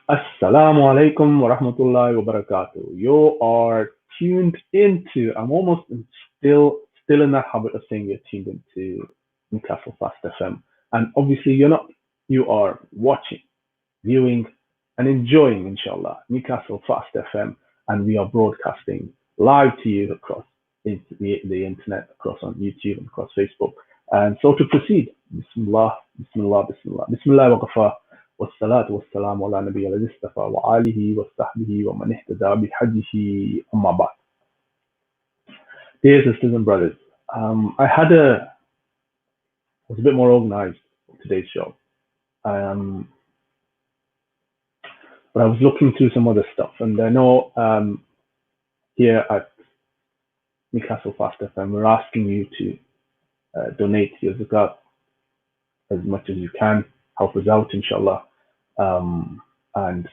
Assalamu alaikum wa rahmatullahi wa barakatuh. You are tuned into, I'm almost still in that habit of saying you're tuned into Newcastle Fast FM. And obviously you're not, you are watching, viewing, and enjoying, inshallah, Newcastle Fast FM. And we are broadcasting live to you across the internet, across on YouTube and across Facebook. And so to proceed, Bismillah, Bismillah, Bismillah, Bismillah wa ghafar. والصلاة والسلام على نبي المصطفى وآله وصحبه ومن اهتدى بهديه أما بعد. Dear sisters and brothers, I was a bit more organized for today's show, um, but I was looking through some other stuff, and I know here at Newcastle Fast FM we're asking you to donate your zakat as much as you can, help us out, inshallah, and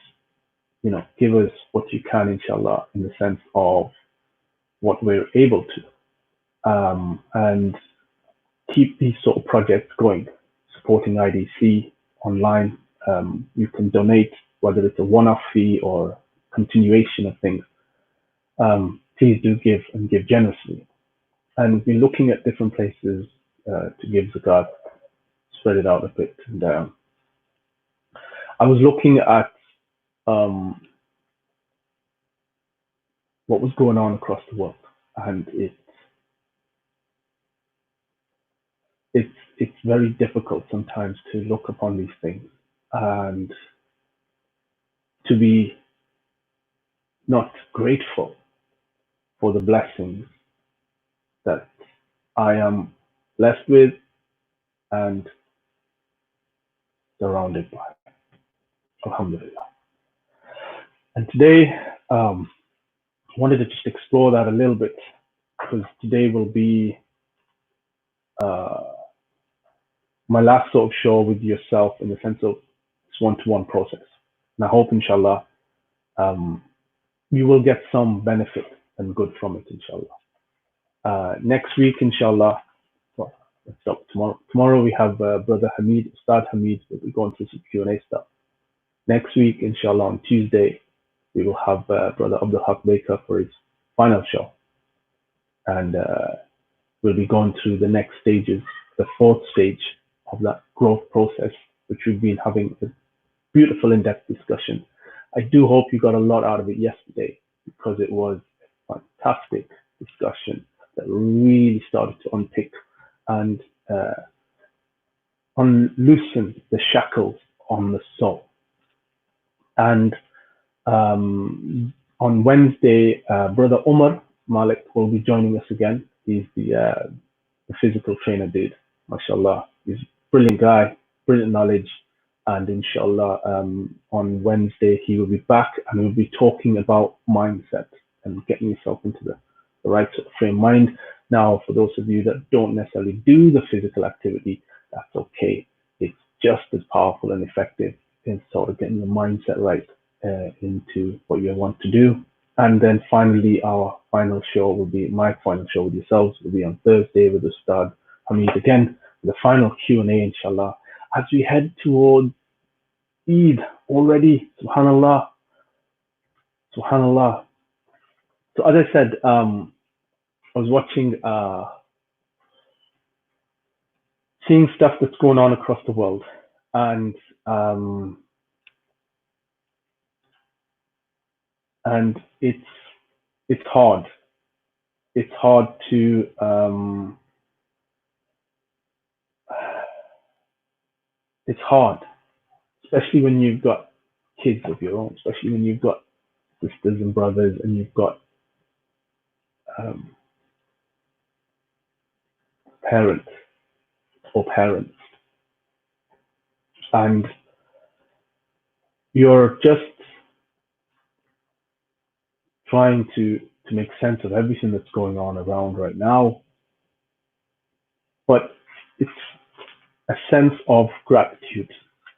give us what you can, inshallah, in the sense of what we're able to, and keep these sort of projects going, supporting IDC online. You can donate, whether it's a one-off fee or continuation of things. Please do give and give generously. And we've been looking at different places to give zakat, spread it out a bit. And I was looking at um, what was going on across the world, and it's very difficult sometimes to look upon these things and to be not grateful for the blessings that I am blessed with and surrounded by. Alhamdulillah. And today, I wanted to just explore that a little bit because today will be uh, my last sort of show with yourself in the sense of this one-to-one process. And I hope, inshallah, um, you will get some benefit and good from it, inshallah. Next week, inshallah, well, let's start tomorrow. Tomorrow we have Brother Hamid, Ustad Hamid, will be going through some Q&A stuff. Next week, inshallah, on Tuesday, we will have Brother Abdul Haq Baker for his final show. And we'll be going through the next stages, the fourth stage of that growth process, which we've been having a beautiful in-depth discussion. I do hope you got a lot out of it yesterday because it was a fantastic discussion that really started to unpick and unloosen the shackles on the soul. And on Wednesday, Brother Omar Malik will be joining us again. He's the physical trainer dude, mashallah. He's a brilliant guy, brilliant knowledge. And inshallah, on Wednesday, he will be back and we'll be talking about mindset and getting yourself into the right sort of frame of mind. Now, for those of you that don't necessarily do the physical activity, that's okay. It's just as powerful and effective in sort of getting the mindset right into what you want to do. And then finally, our final show will be my final show with yourselves will be on Thursday with Ustad Hamid again. The final Q&A, inshallah, as we head towards Eid already. Subhanallah, Subhanallah. So as I said, I was watching, seeing stuff that's going on across the world, and it's hard. It's hard to it's hard, especially when you've got kids of your own, especially when you've got sisters and brothers, and you've got um, parents or parents, and you're just trying to make sense of everything that's going on around right now. But it's a sense of gratitude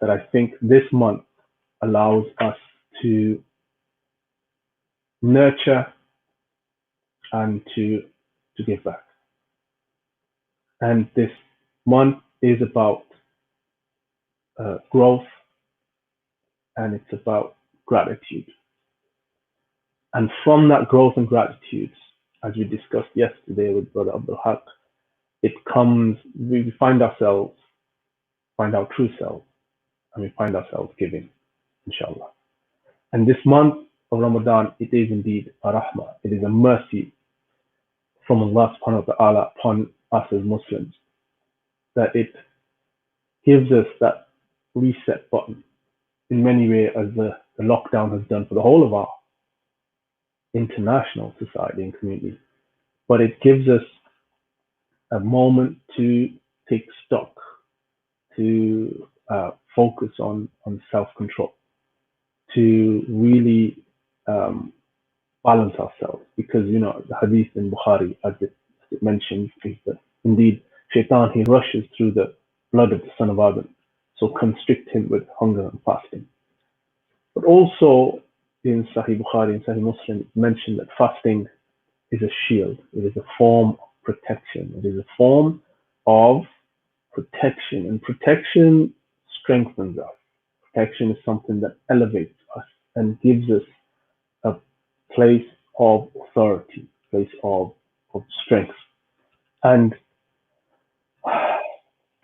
that I think this month allows us to nurture and to give back. And this month is about growth, and it's about gratitude. And from that growth and gratitude, as we discussed yesterday with Brother Abdul Haq, it comes, we find ourselves, find our true self, and we find ourselves giving, inshallah. And this month of Ramadan, it is indeed a rahmah. It is a mercy from Allah subhanahu wa ta'ala upon us as Muslims, that it gives us that reset button in many ways, as the lockdown has done for the whole of our international society and community. But it gives us a moment to take stock, to focus on self-control, to really balance ourselves. Because, you know, the hadith in Bukhari, as it mentions, is that indeed Shaitan, he rushes through the blood of the son of Adam, so constrict him with hunger and fasting. But also in Sahih Bukhari and Sahih Muslim, it's mentioned that fasting is a shield. It is a form of protection. It is a form of protection, and protection strengthens us. Protection is something that elevates us and gives us a place of authority, place of strength. And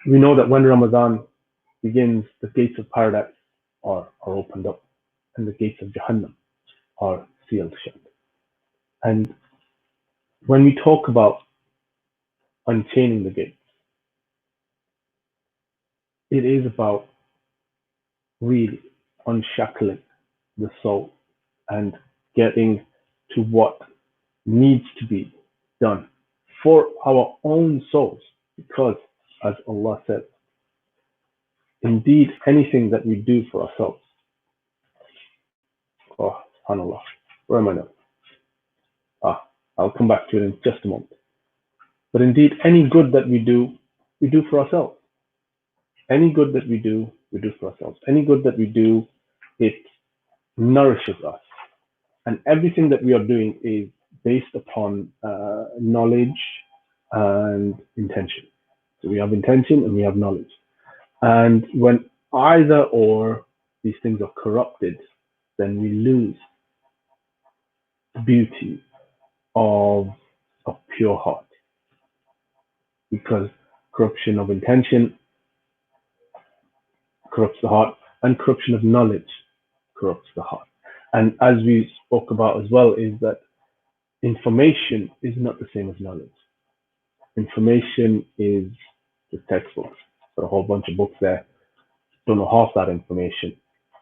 we know that when Ramadan begins, the gates of paradise are opened up, and the gates of Jahannam are sealed shut. And when we talk about unchaining the gates, it is about really unshackling the soul and getting to what needs to be done for our own souls. Because, as Allah said, indeed, anything that we do for ourselves, oh, subhanAllah, where am I now? I'll come back to it in just a moment. But indeed, any good that we do for ourselves. Any good that we do for ourselves. Any good that we do, it nourishes us. And everything that we are doing is based upon knowledge and intention. So we have intention and we have knowledge. And when either or these things are corrupted, then we lose the beauty of a pure heart. Because corruption of intention corrupts the heart, and corruption of knowledge corrupts the heart. And as we spoke about as well, is that information is not the same as knowledge. Information is the textbooks. Got a whole bunch of books there. Don't know half that information.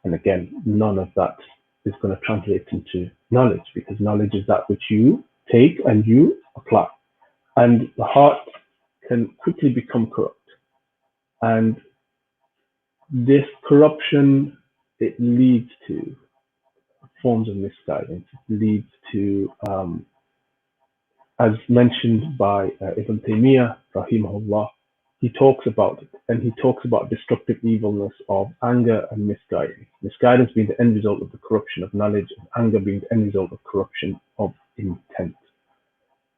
And again, none of that is going to translate into knowledge, because knowledge is that which you take and you apply. And the heart can quickly become corrupt. And this corruption, it leads to forms of misguidance. It leads to, as mentioned by Ibn Taymiyyah, rahimahullah, he talks about it, and he talks about destructive evilness of anger and misguidance. Misguidance being the end result of the corruption of knowledge, and anger being the end result of corruption of intent.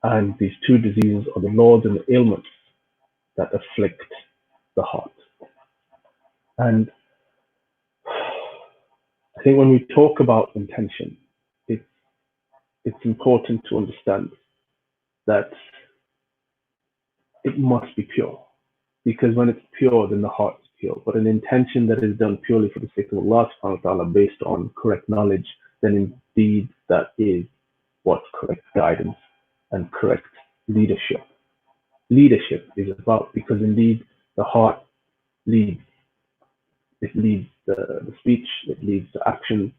And these two diseases are the lords and the ailments that afflict the heart. And I think when we talk about intention, it's important to understand that it must be pure. Because when it's pure, then the heart is pure. But an intention that is done purely for the sake of Allah subhanahu wa ta'ala, based on correct knowledge, then indeed that is what correct guidance and correct leadership. Leadership is about, because indeed the heart leads. It leads the speech, it leads the action,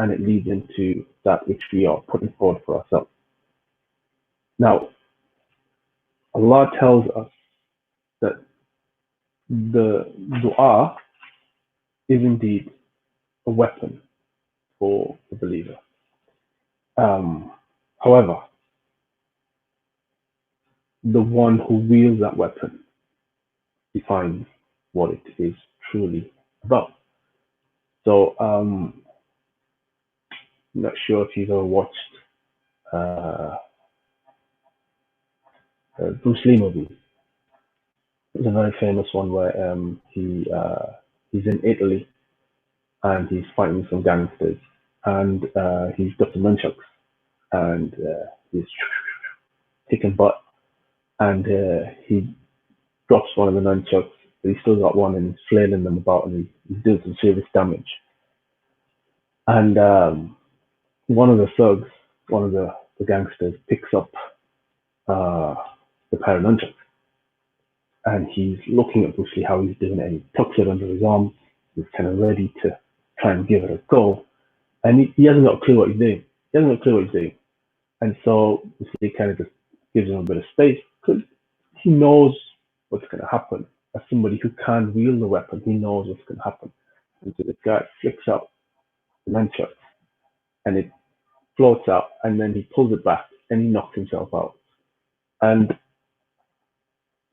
and it leads into that which we are putting forward for ourselves. Now, Allah tells us that the dua is indeed a weapon for the believer. However, the one who wields that weapon defines what it is truly about. So, I'm not sure if you've ever watched Bruce Lee movie. It's a very famous one where he's in Italy and he's fighting some gangsters, and he's got some nunchucks, and he's kicking butt, and he drops one of the nunchucks, but he's still got one, and he's flailing them about, and he's doing some serious damage. And one of the thugs, one of the gangsters, picks up uh, the pair of nunchucks, and he's looking at Bruce Lee how he's doing it, and he tucks it under his arm. He's kind of ready to try and give it a go, and he hasn't got a clue what he's doing. He hasn't got a clue what he's doing, and so Bruce Lee kind of just gives him a bit of space because he knows what's going to happen. As somebody who can't wield the weapon, he knows what's going to happen. And so the guy flicks out the nunchuck, and it floats out, and then he pulls it back, and he knocks himself out. And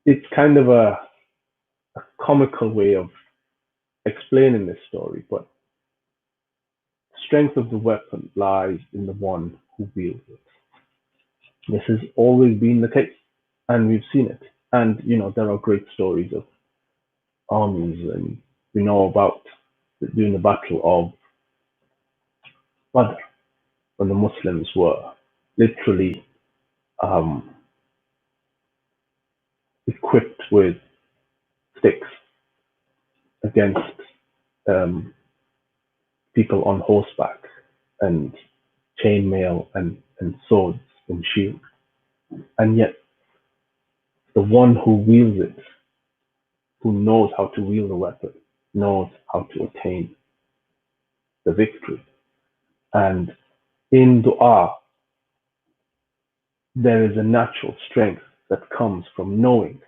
it's kind of a comical way of explaining this story, but the strength of the weapon lies in the one who wields it. This has always been the case, and we've seen it. And there are great stories of armies, and we know about during the Battle of Badr, when the Muslims were literally um, equipped with sticks against um, people on horseback and chainmail and swords and shields. And yet, the one who wields it, who knows how to wield a weapon, knows how to attain the victory. And in dua, there is a natural strength that comes from knowing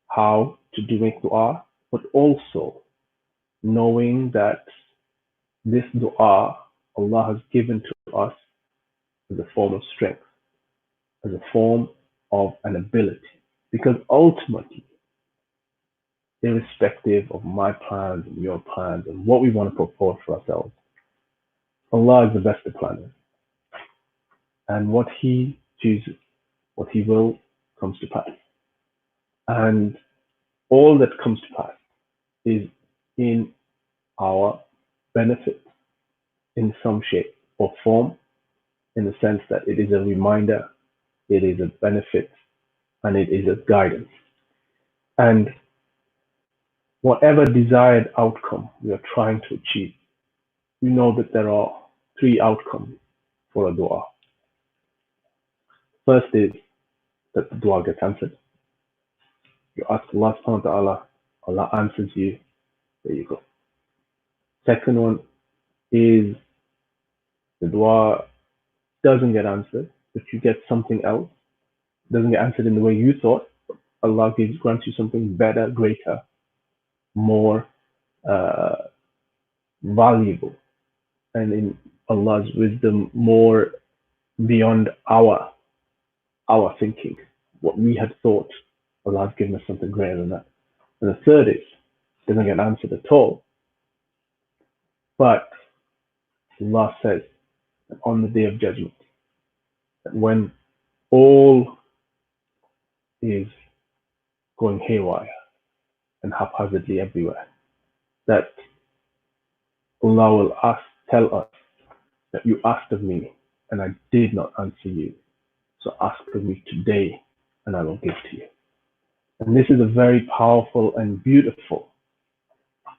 how to do make dua, but also knowing that this dua Allah has given to us as a form of strength, as a form of an ability. Because ultimately, irrespective of my plans and your plans and what we want to put forward for ourselves, Allah is the best of planners. And what He chooses, what He will, comes to pass. And all that comes to pass is in our benefit in some shape or form, in the sense that it is a reminder, it is a benefit, and it is a guidance. And whatever desired outcome we are trying to achieve, we know that there are three outcomes for a dua. First is that the dua gets answered. You ask Allah subhanahu wa ta'ala, Allah answers you, there you go. Second one is the dua doesn't get answered, but you get something else. Doesn't get answered in the way you thought. Allah grants you something better, greater, more uh, valuable, and in Allah's wisdom, more beyond our thinking. What we had thought, Allah has given us something greater than that. And the third is, doesn't get answered at all. But Allah says that on the day of judgment, that when all is going haywire and haphazardly everywhere, that Allah will tell us that you asked of me and I did not answer you. So ask of me today and I will give to you. And this is a very powerful and beautiful,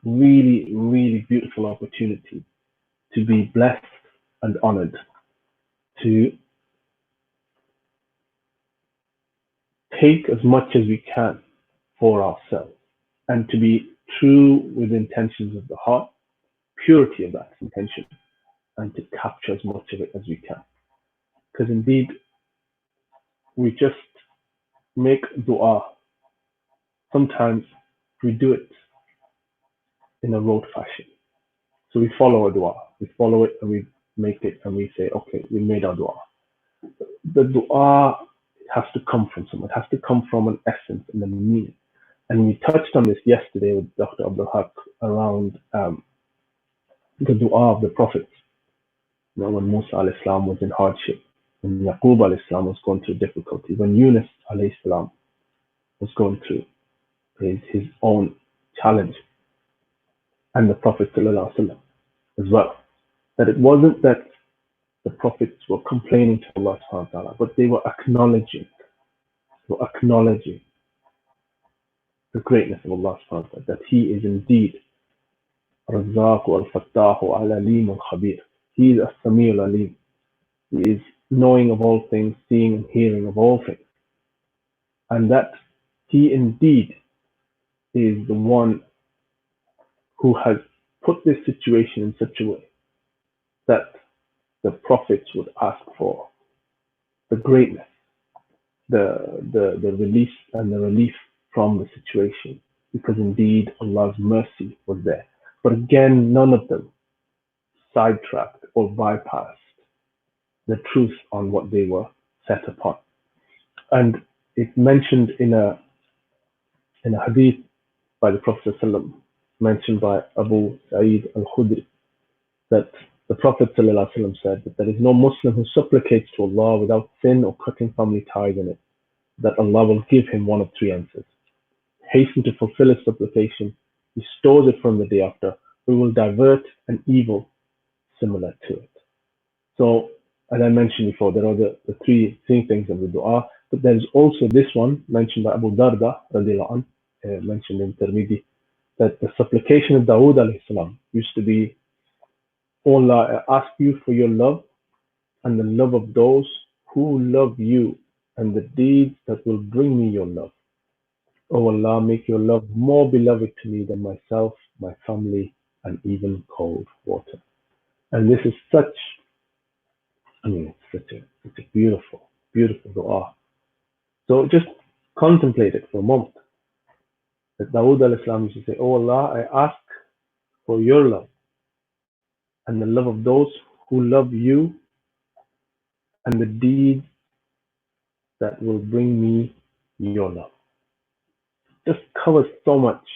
really, really beautiful opportunity to be blessed and honored, to take as much as we can for ourselves, and to be true with the intentions of the heart, purity of that intention, and to capture as much of it as we can. Because indeed, we just make dua. Sometimes we do it in a rote fashion. So we follow a dua, we follow it and we make it and we say, okay, we made our dua. The dua has to come from somewhere, it has to come from an essence and a meaning. And we touched on this yesterday with Dr. Abdul Haq around the dua of the prophets. When Musa alayhi salam was in hardship, when Yaqub alayhi salam was going through difficulty, when Yunus alayhi salam was going through his own challenge, and the Prophet sallallahu alaihi wasallam as well. That it wasn't that the prophets were complaining to Allah subhanahu wa ta'ala, but they were acknowledging the greatness of Allah subhanahu wa ta'ala, that He is indeed Razzaq al-Fattah al-Alim al-Khabir. He is as-Sami al-Alim. He is knowing of all things, seeing and hearing of all things. And that He indeed is the one who has put this situation in such a way that the prophets would ask for the greatness, the release and the relief from the situation, because indeed Allah's mercy was there. But again, none of them sidetracked or bypassed the truth on what they were set upon. And it's mentioned in a hadith by the Prophet ﷺ, mentioned by Abu Sa'id al-Khudri, that the Prophet ﷺ said that there is no Muslim who supplicates to Allah without sin or cutting family ties in it, that Allah will give him one of three answers. Hasten to fulfill his supplication, he stores it from the day after, we will divert an evil similar to it. So, as I mentioned before, there are the three things of the dua, but there is also this one mentioned by Abu Darda, mentioned in Tirmidhi, that the supplication of Dawood alayhi salam used to be, "O Allah, I ask you for your love and the love of those who love you and the deeds that will bring me your love. O Allah, make your love more beloved to me than myself, my family, and even cold water." And this is such, it's a beautiful, beautiful dua. So just contemplate it for a moment. That Dawood alayhi salam used to say, "Oh Allah, I ask for your love and the love of those who love you and the deeds that will bring me your love." Just covers so much.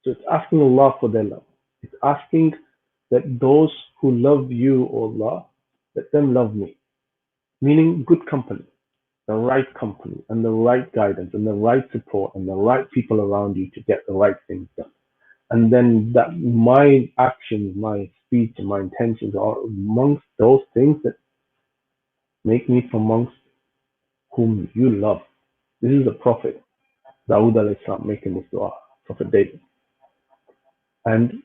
So it's asking Allah for their love. It's asking that those who love you, O Allah, let them love me. Meaning good company, and the right guidance, and the right support, and the right people around you to get the right things done. And then that my actions, my speech, and my intentions are amongst those things that make me from amongst whom you love. This is the Prophet Dawood alayhi salam making this dua, Prophet David. And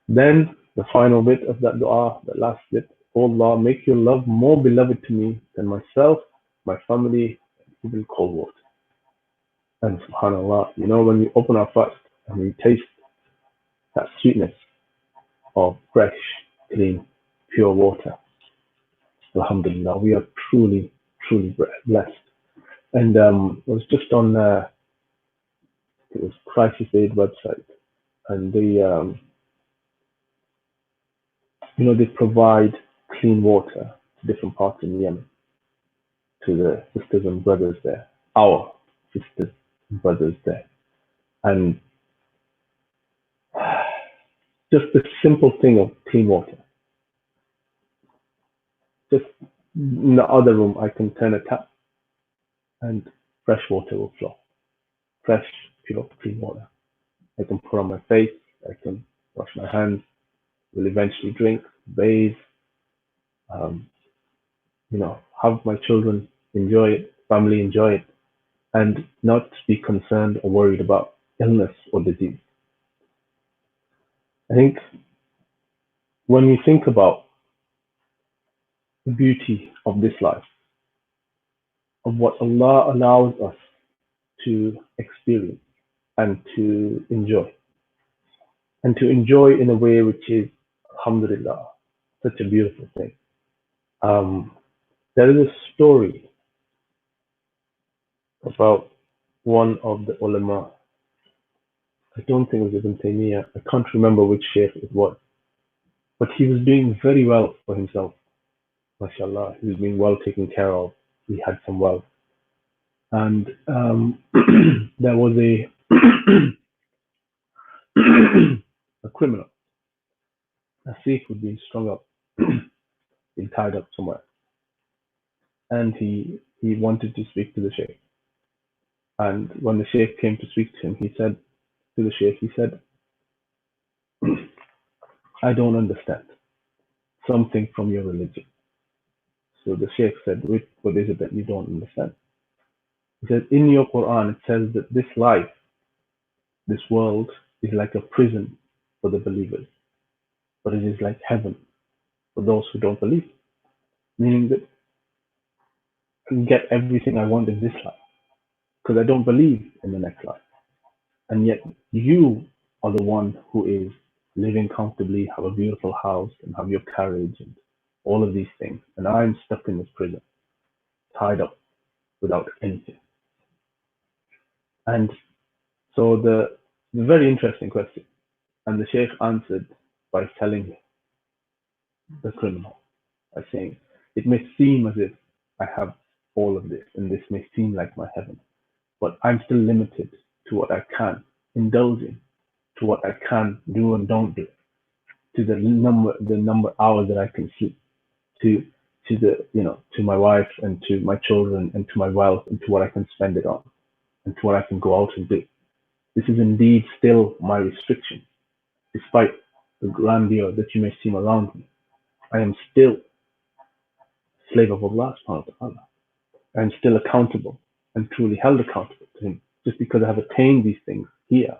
then the final bit of that dua, the last bit, "O Allah, make your love more beloved to me than myself, my family, and even cold water." And subhanAllah, when we open our fast and we taste that sweetness of fresh, clean, pure water, alhamdulillah, we are truly, truly blessed. And it was just on, it was Crisis Aid website, and they provide clean water to different parts in Yemen, to the sisters and brothers there, our sisters and brothers there. And just the simple thing of clean water. Just in the other room, I can turn a tap and fresh water will flow. Fresh, pure, clean water. I can put on my face, I can wash my hands, will eventually drink, bathe, um, have my children enjoy it, family enjoy it, and not be concerned or worried about illness or disease. I think when we think about the beauty of this life, of what Allah allows us to experience and to enjoy, in a way which is, alhamdulillah, such a beautiful thing. There is a story about one of the ulama. I don't think it was Ibn Taymiyyah. I can't remember which sheikh it was. But he was doing very well for himself. MashaAllah. He was being well taken care of. He had some wealth. And there was a a criminal, a thief who'd been strung up, been tied up somewhere. And he wanted to speak to the sheikh. And when the sheikh came to speak to him, he said to the sheikh, "I don't understand. something from your religion. So the Sheikh said, what is it that you don't understand? He says, in your Quran, it says that this life, this world, is like a prison for the believers, but it is like heaven for those who don't believe. Meaning that I can get everything I want in this life because I don't believe in the next life. And yet you are the one who is living comfortably, have a beautiful house, and have your carriage and all of these things. And I'm stuck in this prison, tied up without anything. And so the very interesting question, and the Sheikh answered by telling the criminal, by saying, it may seem as if I have all of this, and this may seem like my heaven, but I'm still limited to what I can indulge in, to what I can do and don't do, to the number hours that I can sleep, to to my wife and to my children and to my wealth and to what I can spend it on and to what I can go out and do. This is indeed still my restriction, despite the grandeur that you may see around me. I am still a slave of Allah subhanahu wa ta'ala. I am still accountable and truly held accountable to Him. Just because I have attained these things here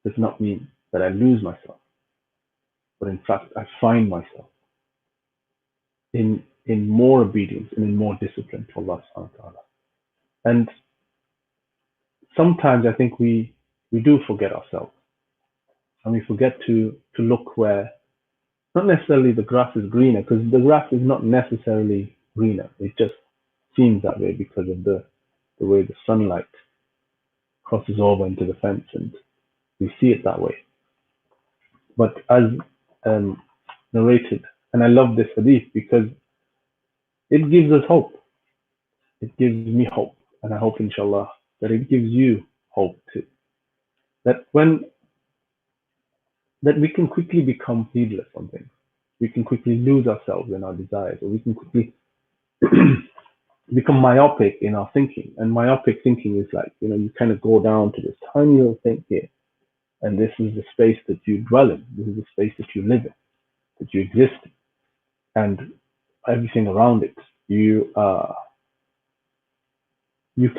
does not mean that I lose myself, but in fact I find myself in more obedience and in more discipline to Allah subhanahu wa ta'ala. And sometimes I think we do forget ourselves and we forget to look where not necessarily the grass is greener, because the grass is not necessarily greener. It just seems that way because of the way the sunlight crosses over into the fence and we see it that way. But as um, narrated, and I love this hadith because it gives us hope. It gives me hope, and I hope, inshallah, that it gives you hope too. That we can quickly become heedless on things. We can quickly lose ourselves in our desires, or we can quickly become myopic in our thinking. And myopic thinking is like, you kind of go down to this tiny little thing here, and this is the space that you dwell in. This is the space that you live in, that you exist in, and everything around it. You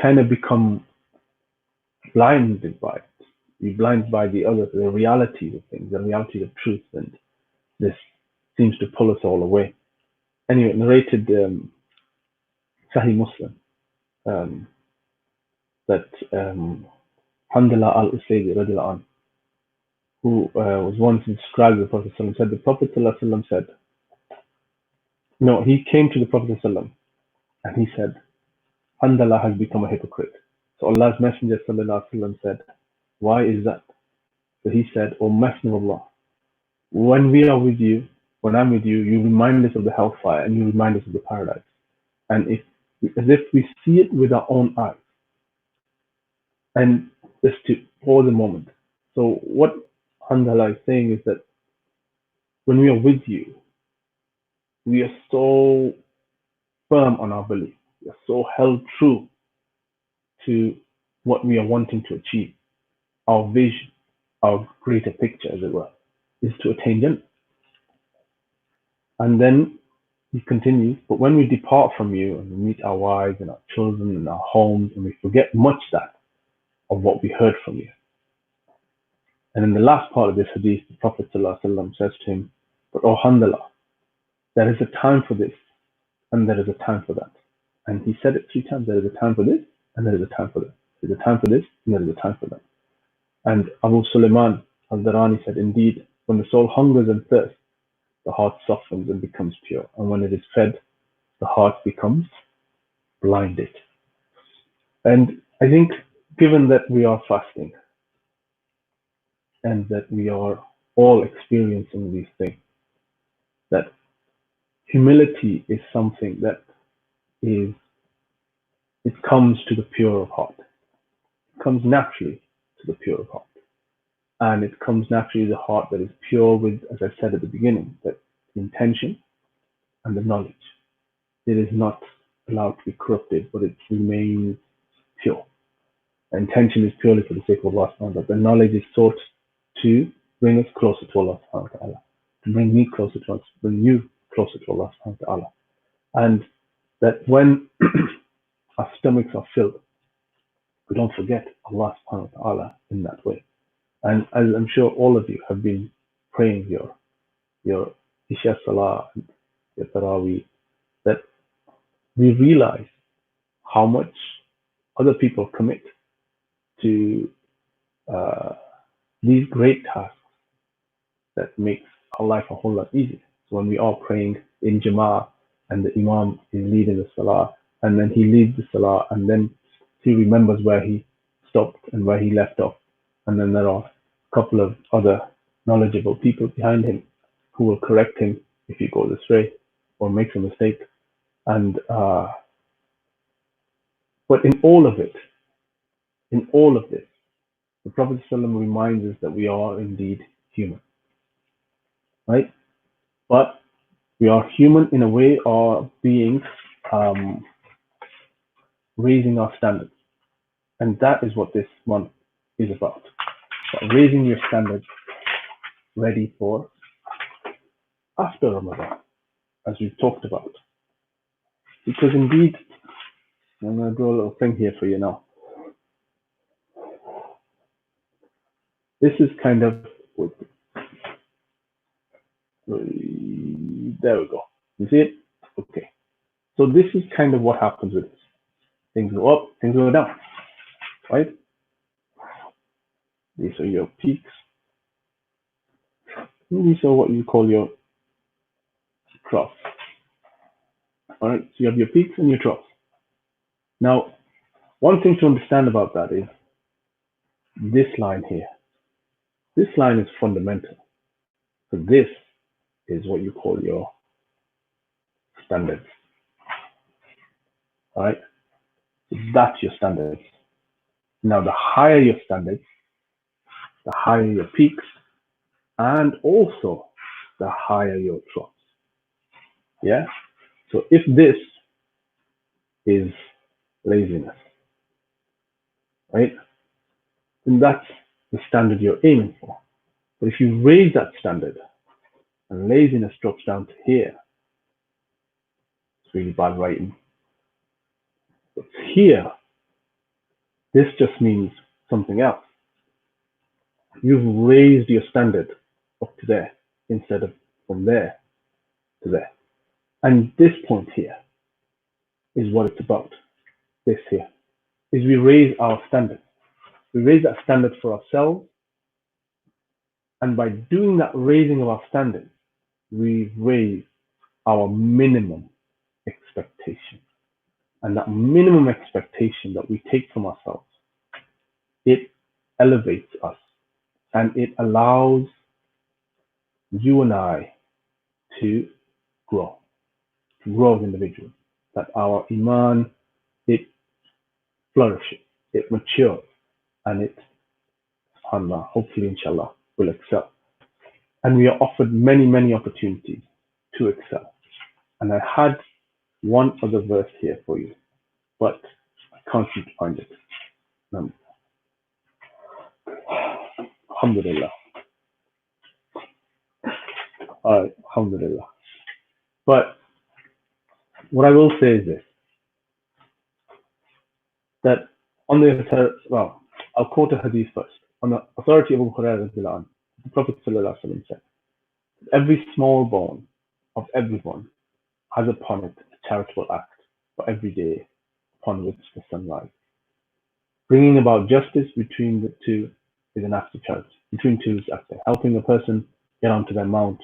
kind of become blinded by it. You're blinded by the realities of things, the reality of truth, and this seems to pull us all away. Anyway, narrated Sahih Muslim that Hamdullah al-Usaydi radiallahu anh, who was once described the Prophet ﷺ, said the Prophet ﷺ said, no, he came to the Prophet ﷺ and he said, Hamdullah has become a hypocrite. So Allah's Messenger ﷺ said, why is that? So he said, O Messenger of Allah, when we are with you, when I'm with you, you remind us of the hellfire and you remind us of the paradise. And as if we see it with our own eyes. And just to pause a moment. So what Hamdullah is saying is that when we are with you, we are so firm on our belief. We are so held true to what we are wanting to achieve. Our vision, our greater picture, as it were, is to attain Jannah. And then he continues, but when we depart from you and we meet our wives and our children and our homes, and we forget much that of what we heard from you. And in the last part of this hadith, the Prophet ﷺ says to him, but O Hamdullah, there is a time for this and there is a time for that. And he said it 3 times, there is a time for this and there is a time for that. There is a time for this and there is a time for that. And Abu Sulaiman al-Darani said, indeed, when the soul hungers and thirsts, the heart softens and becomes pure. And when it is fed, the heart becomes blinded. And I think given that we are fasting and that we are all experiencing these things, that humility is something that it comes to the pure of heart. It comes naturally to the pure of heart. And it comes naturally to the heart that is pure with, as I said at the beginning, that the intention and the knowledge. It is not allowed to be corrupted, but it remains pure. The intention is purely for the sake of Allah subhanahu wa ta'ala. The knowledge is sought to bring us closer to Allah subhanahu wa ta'ala, to bring me closer to us, bring you closer to Allah subhanahu wa ta'ala. And that when our stomachs are filled, we don't forget Allah subhanahu wa ta'ala in that way. And as I'm sure all of you have been praying your Isha Salah, your Taraweeh, that we realize how much other people commit to uh, these great tasks that makes our life a whole lot easier. So when we are praying in Jama'ah and the Imam is leading the Salah, and then he leads the Salah, and then he remembers where he stopped and where he left off, and then there are a couple of other knowledgeable people behind him who will correct him if he goes astray or makes a mistake. And but in all of this, the Prophet ﷺ reminds us that we are indeed human, right? But we are human in a way of being um, raising our standards, and that is what this month is about. So raising your standards, ready for after Ramadan, as we've talked about. Because indeed, I'm going to do a little thing here for you now. This is kind of, there we go. You see it? Okay. So this is kind of what happens with this. Things go up, things go down, right? These are your peaks. These are what you call your troughs. All right, so you have your peaks and your troughs. Now, one thing to understand about that is this line here. This line is fundamental. So this is what you call your standards. All right, so that's your standards. Now, the higher your standards, the higher your peaks, and also the higher your troughs. Yeah. So if this is laziness, right, then that's the standard you're aiming for. But if you raise that standard and laziness drops down to here, it's really bad writing. But here, this just means something else. You've raised your standard up to there instead of from there to there. And this point here is what it's about. This here is we raise our standard. We raise that standard for ourselves. And by doing that raising of our standard, we raise our minimum expectation. And that minimum expectation that we take from ourselves, it elevates us and it allows you and I to grow as individuals. That our iman, it flourishes, it matures, and it, subhanAllah, hopefully inshallah, will excel. And we are offered many, many opportunities to excel. And I had one other verse here for you, but I can't seem to find it. Alhamdulillah. Alhamdulillah. But what I will say is this, that on the, well, I'll quote a hadith first. On the authority of Abu Hurairah, the Prophet ﷺ said, every small bone of everyone has upon it a charitable act for every day upon which the sun rises. Bringing about justice between the two is an act of charity. Between two is actually helping a person get onto their mount,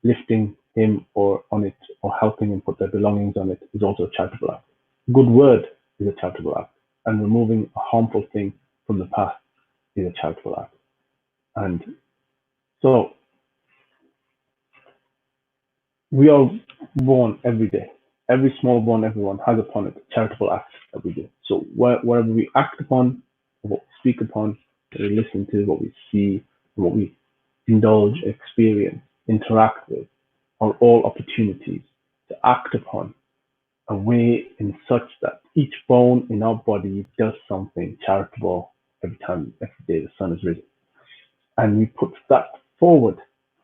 lifting him or on it, or helping him put their belongings on it is also a charitable act. Good word is a charitable act, and removing a harmful thing from the path is a charitable act. And so we are born every day. Every small bone everyone has upon it a charitable act that we do. So whatever we act upon, what we speak upon, what we listen to, what we see, what we indulge, experience, interact with, are all opportunities to act upon a way in such that each bone in our body does something charitable every day the sun is risen. And we put that forward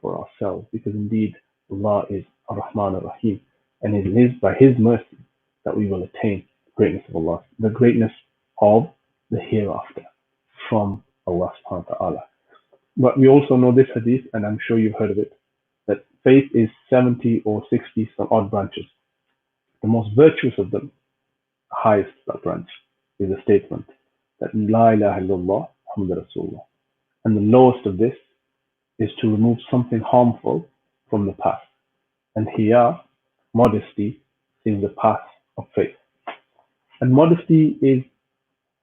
for ourselves, because indeed Allah is Ar-Rahman Ar-Rahim, and it is by His mercy that we will attain the greatness of Allah, the greatness of the hereafter from Allah subhanahu wa ta'ala. But we also know this hadith, and I'm sure you've heard of it, that faith is 70 or 60 some odd branches. The most virtuous of them, highest that branch, is a statement that La ilaha illallah Muhammad Rasulullah. And the lowest of this is to remove something harmful from the path. And here, modesty is the path of faith. And modesty is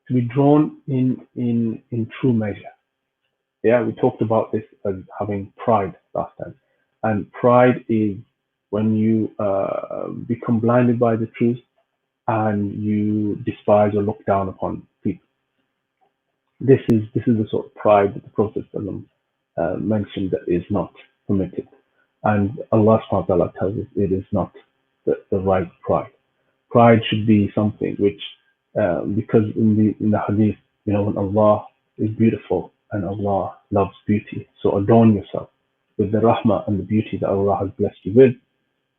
to be drawn in true measure. Yeah, we talked about this as having pride last time. And pride is when you become blinded by the truth and you despise or look down upon people. This is the sort of pride that the Prophet mentioned that is not permitted. And Allah subhanahu wa ta'ala tells us it is not the right pride. Pride should be something which, because in the hadith, when Allah is beautiful and Allah loves beauty, so adorn yourself with the rahmah and the beauty that Allah has blessed you with.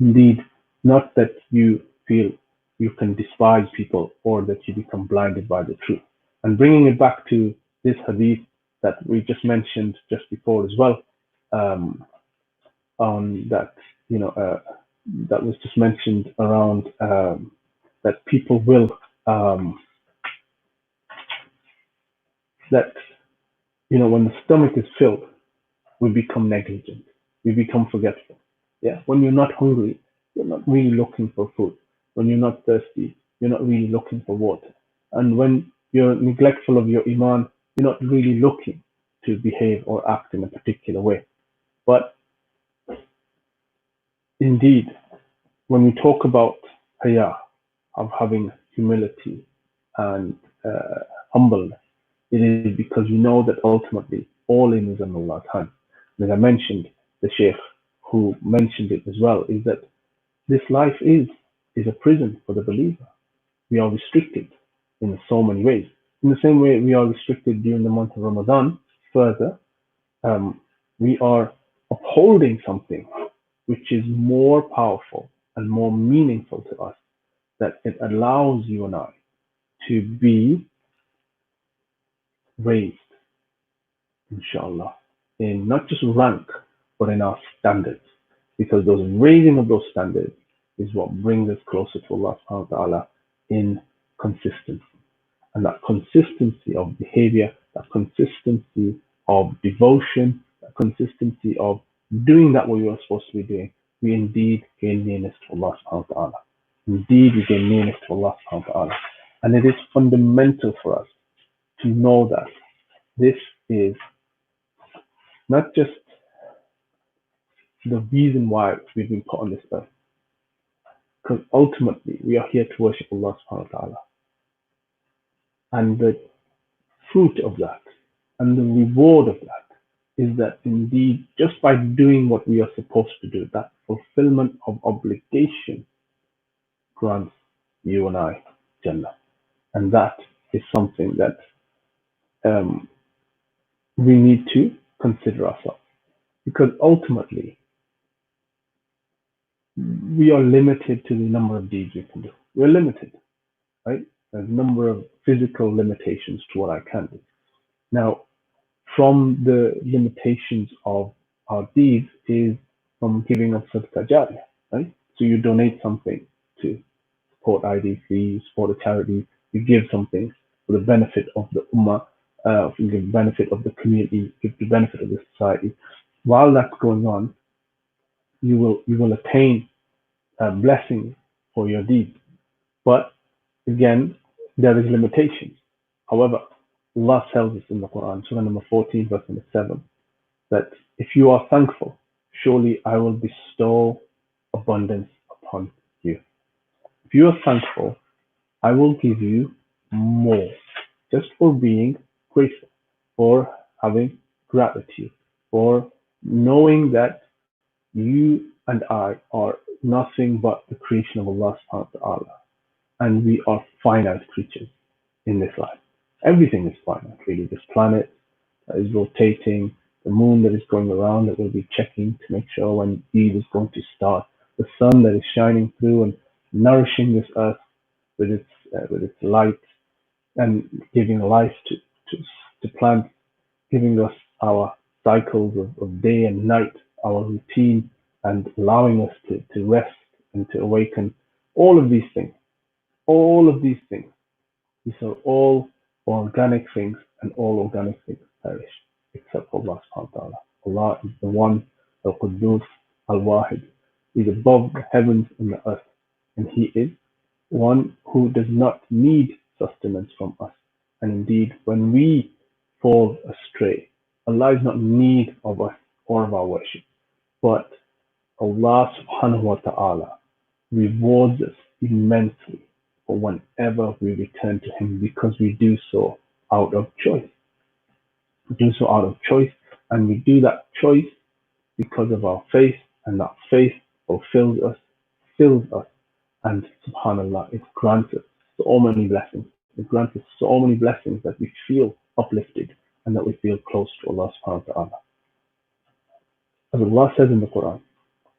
Indeed, not that you feel you can despise people or that you become blinded by the truth. And bringing it back to this hadith that we just mentioned just before as well, on that, that was just mentioned around that people will, that, when the stomach is filled, we become negligent, we become forgetful. Yeah, when you're not hungry, you're not really looking for food. When you're not thirsty, you're not really looking for water. And when you're neglectful of your iman, you're not really looking to behave or act in a particular way. But indeed, when we talk about haya, of having humility and humbleness, it is because we know that ultimately all in is in Allah's hand. And as I mentioned, the Sheikh who mentioned it as well, is that this life is a prison for the believer. We are restricted in so many ways. In the same way we are restricted during the month of Ramadan, further, we are upholding something which is more powerful and more meaningful to us, that it allows you and I to be raised, inshallah, in not just rank, but in our standards. Because those raising of those standards is what brings us closer to Allah subhanahu wa ta'ala in consistency. And that consistency of behavior, that consistency of devotion, that consistency of doing that what you are supposed to be doing, we indeed gain nearness to Allah subhanahu wa ta'ala. Indeed, we gain nearness to Allah subhanahu wa ta'ala. And it is fundamental for us to know that this is not just the reason why we've been put on this earth. Because ultimately, we are here to worship Allah subhanahu wa ta'ala. And the fruit of that and the reward of that is that indeed, just by doing what we are supposed to do, that fulfillment of obligation grants you and I Jannah. And that is something that we need to consider ourselves. Because ultimately, we are limited to the number of deeds we can do. We're limited, right? There's a number of physical limitations to what I can do. Now, from the limitations of our deeds is from giving of sadaqah jariyah, right? So you donate something to support IDC, support a charity, you give something for the benefit of the ummah, for the benefit of the community, for the benefit of the society. While that's going on, you will attain blessings for your deeds. But again, there is limitations. However, Allah tells us in the Quran, Surah number 14, verse number 7, that if you are thankful, surely I will bestow abundance upon you. If you are thankful, I will give you more, just for being grateful, for having gratitude, for knowing that you and I are nothing but the creation of Allah subhanahu wa ta'ala. And we are finite creatures in this life. Everything is finite, really. This planet is rotating, the moon that is going around that will be checking to make sure when Eid is going to start, the sun that is shining through and nourishing this earth with its light and giving life to plants, giving us our cycles of day and night, our routine, and allowing us to rest and to awaken. All of these things, all of these are all organic things, and all organic things perish except Allah subhanahu wa ta'ala. Allah is the one, Al Quddus, Al Wahid. He is above the heavens and the earth, and He is one who does not need sustenance from us. And indeed, when we fall astray, Allah is not in need of us or of our worship, but Allah subhanahu wa ta'ala rewards us immensely for whenever we return to Him because we do so out of choice. We do so out of choice, and we do that choice because of our faith, and that faith fulfills us, fills us, and subhanAllah, it grants us so many blessings. It grants us so many blessings that we feel uplifted and that we feel close to Allah subhanahu wa ta'ala. As Allah says in the Quran,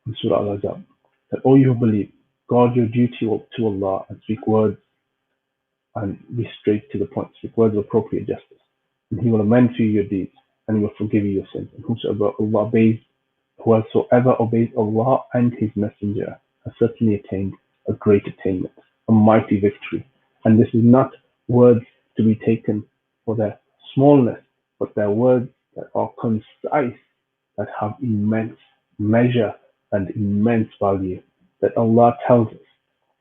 in Surah Al-Azab, that all you who believe, guard your duty to Allah and speak words and be straight to the point, speak words of appropriate justice. And He will amend for you your deeds, and He will forgive you your sins. And whosoever obeys Allah and His Messenger has certainly attained a great attainment, a mighty victory. And this is not words to be taken for their smallness, but they're words that are concise, that have immense measure and immense value. That Allah tells us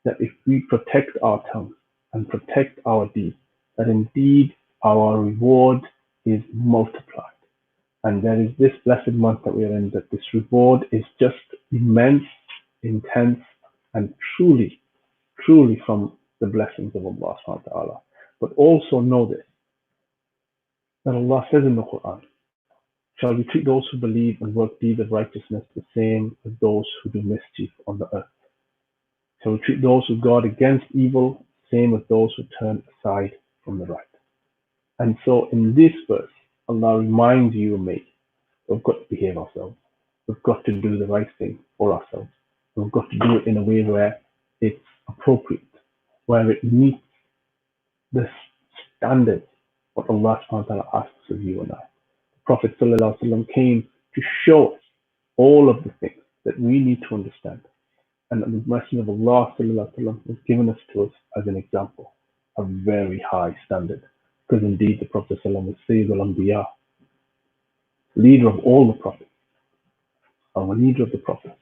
that if we protect our tongue and protect our deeds, that indeed our reward is multiplied. And there is this blessed month that we are in, that this reward is just immense, intense, and truly, truly from the blessings of Allah subhanahu wa ta'ala. But also know this, that Allah says in the Quran, shall we treat those who believe and work deeds of righteousness the same as those who do mischief on the earth? Shall we treat those who guard against evil the same as those who turn aside from the right? And so in this verse, Allah reminds you and me, we've got to behave ourselves. We've got to do the right thing for ourselves. We've got to do it in a way where it's appropriate, where it meets the standards what Allah subhanahu wa ta'ala asks of you and I. The Prophet sallallahu alaihi wasallam came to show us all of the things that we need to understand. And the Messenger of Allah sallallahu alaihi wasallam was given us to us as an example, a very high standard. Because indeed the Prophet sallallahu alaihi wasallam was Sayyidul Anbiya, leader of all the prophets, our leader of the prophets.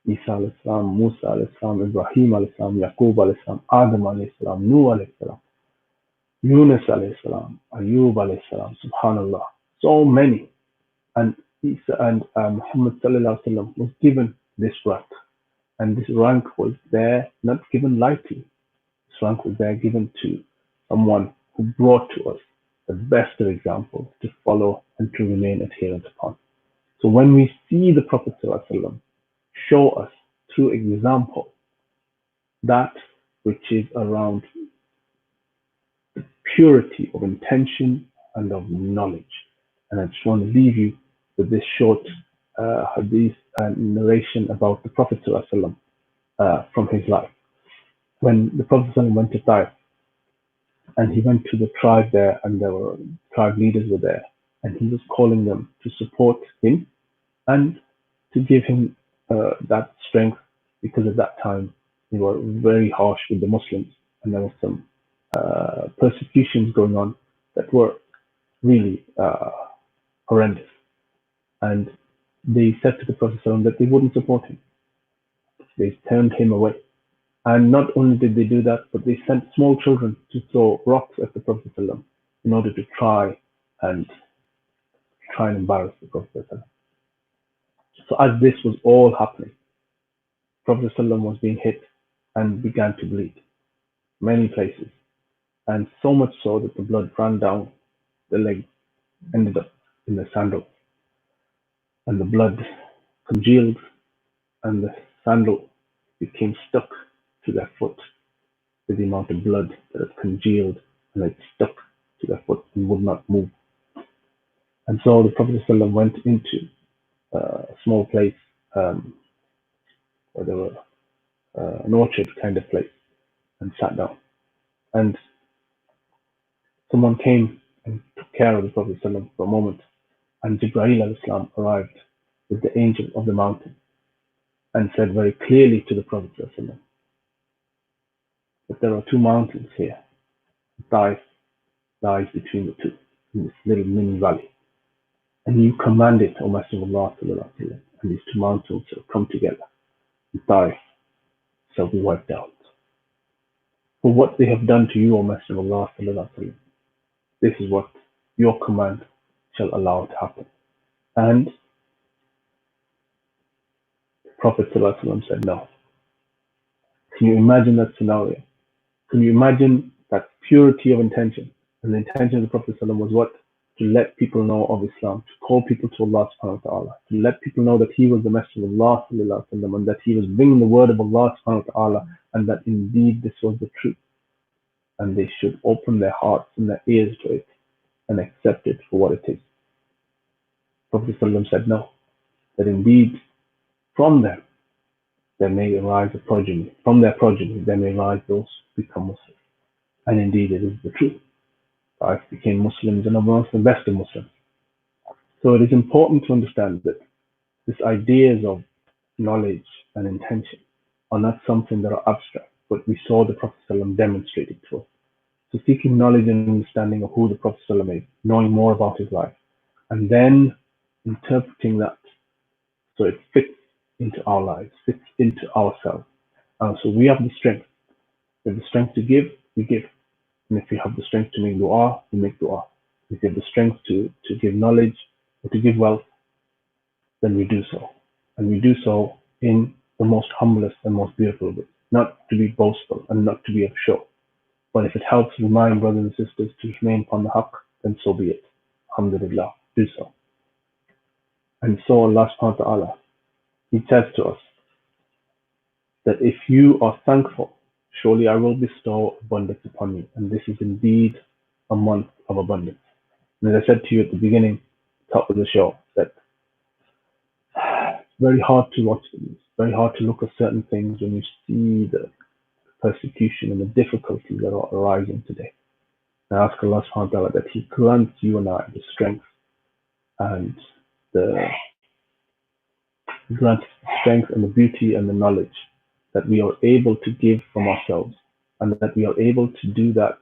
Isa alayhi salam, Musa alayhi salam, Ibrahim alayhi salam, Yaqub alayhi salam, Adam alayhi salam, Nuh alayhi salam, Yunus alayhi salam, Ayub alayhi salam, subhanallah. So many. And Isa and Muhammad sallallahu alaihi wasallam was given this rank. And this rank was there, not given lightly. This rank was there given to someone who brought to us the best of examples to follow and to remain adherent upon. So when we see the Prophet sallallahu alaihi wasallam show us through example that which is around the purity of intention and of knowledge. And I just want to leave you with this short hadith narration about the Prophet ﷺ, from his life. When the Prophet ﷺ went to Taif, and he went to the tribe there, and there were tribe leaders were there, and he was calling them to support him and to give him that strength, because at that time they were very harsh with the Muslims, and there was some persecutions going on that were really horrendous. And they said to the Prophet ﷺ that they wouldn't support him. They turned him away. And not only did they do that, but they sent small children to throw rocks at the Prophet ﷺ in order to try and embarrass the Prophet ﷺ. So as this was all happening, Prophet ﷺ was being hit and began to bleed many places. And so much so that the blood ran down the leg, ended up in the sandal. And the blood congealed, and the sandal became stuck to their foot with the amount of blood that had congealed, and it stuck to their foot and would not move. And so the Prophet ﷺ went into a small place where there were an orchard kind of place and sat down. And someone came and took care of the Prophet ﷺ for a moment. And Jibreel al-Islam arrived with the angel of the mountain and said very clearly to the Prophet ﷺ that there are two mountains here. Taif lies between the two in this little mini valley. And you command it, O Messenger of Allah, and these two mountains shall come together. And Taif shall be wiped out. For what they have done to you, O Messenger of Allah, this is what your command shall allow to happen. And the Prophet ﷺ said, no. Can you imagine that scenario? Can you imagine that purity of intention? And the intention of the Prophet ﷺ was what? To let people know of Islam, to call people to Allah subhanahu wa ta'ala, to let people know that he was the Messenger of Allah and that he was bringing the word of Allah subhanahu wa ta'ala, and that indeed this was the truth. And they should open their hearts and their ears to it and accept it for what it is. Prophet ﷺ said no, that indeed from them there may arise a progeny, from their progeny there may rise those who become Muslims. And indeed it is the truth. Taif became Muslims and amongst the best of Muslims. So it is important to understand that these ideas of knowledge and intention are not something that are abstract, but we saw the Prophet ﷺ demonstrate it to us. So seeking knowledge and understanding of who the Prophet ﷺ is, knowing more about his life, and then interpreting that so it fits into our lives, fits into ourselves. So we have the strength. We have the strength to give, we give. And if we have the strength to make dua, we make dua. If we have the strength to give knowledge or to give wealth, then we do so. And we do so in the most humblest and most beautiful way. Not to be boastful and not to be of show. But if it helps remind brothers and sisters to remain upon the haqq, then so be it. Alhamdulillah, do so. And so Allah subhanahu wa ta'ala, he says to us that if you are thankful, surely I will bestow abundance upon you. And this is indeed a month of abundance. And as I said to you at the beginning, top of the show, that it's very hard to watch the news, very hard to look at certain things when you see the persecution and the difficulties that are arising today. I ask Allah subhanahu wa ta'ala that he grants you and I the strength and the beauty and the knowledge that we are able to give from ourselves, and that we are able to do that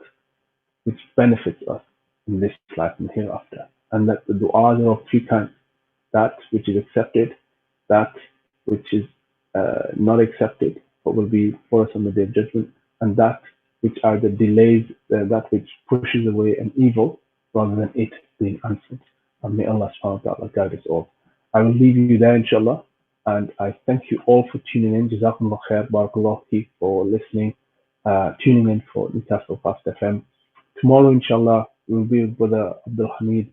which benefits us in this life and hereafter. And that the du'as are of three kinds: that which is accepted, that which is not accepted but will be for us on the day of judgment, and that which either delays, that which pushes away an evil rather than it being answered. And may Allah subhanahu wa ta'ala guide us all. I will leave you there, inshallah. And I thank you all for tuning in. Jazakumullah khair, barakallah feek, for listening, tuning in for Newcastle Fast FM. Tomorrow, inshallah, we'll be with Brother Abdul Hamid,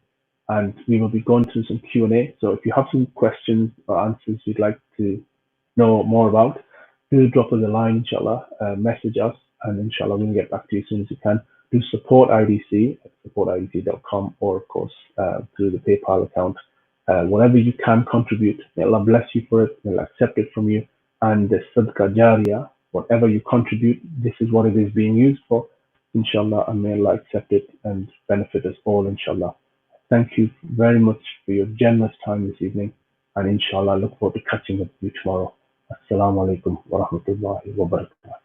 and we will be going through some Q&A. So if you have some questions or answers you'd like to know more about, do drop us a line, inshallah, message us, and inshallah we'll get back to you as soon as we can. Do support IDC at supportidc.com, or of course through the PayPal account. Whatever you can contribute, may Allah bless you for it, may Allah accept it from you. And the Sadqa Jariyah, whatever you contribute, this is what it is being used for, inshallah, and may Allah accept it and benefit us all, inshallah. Thank you very much for your generous time this evening, and inshallah, I look forward to catching up with you tomorrow. Assalamu alaikum wa rahmatullahi wa barakatuh.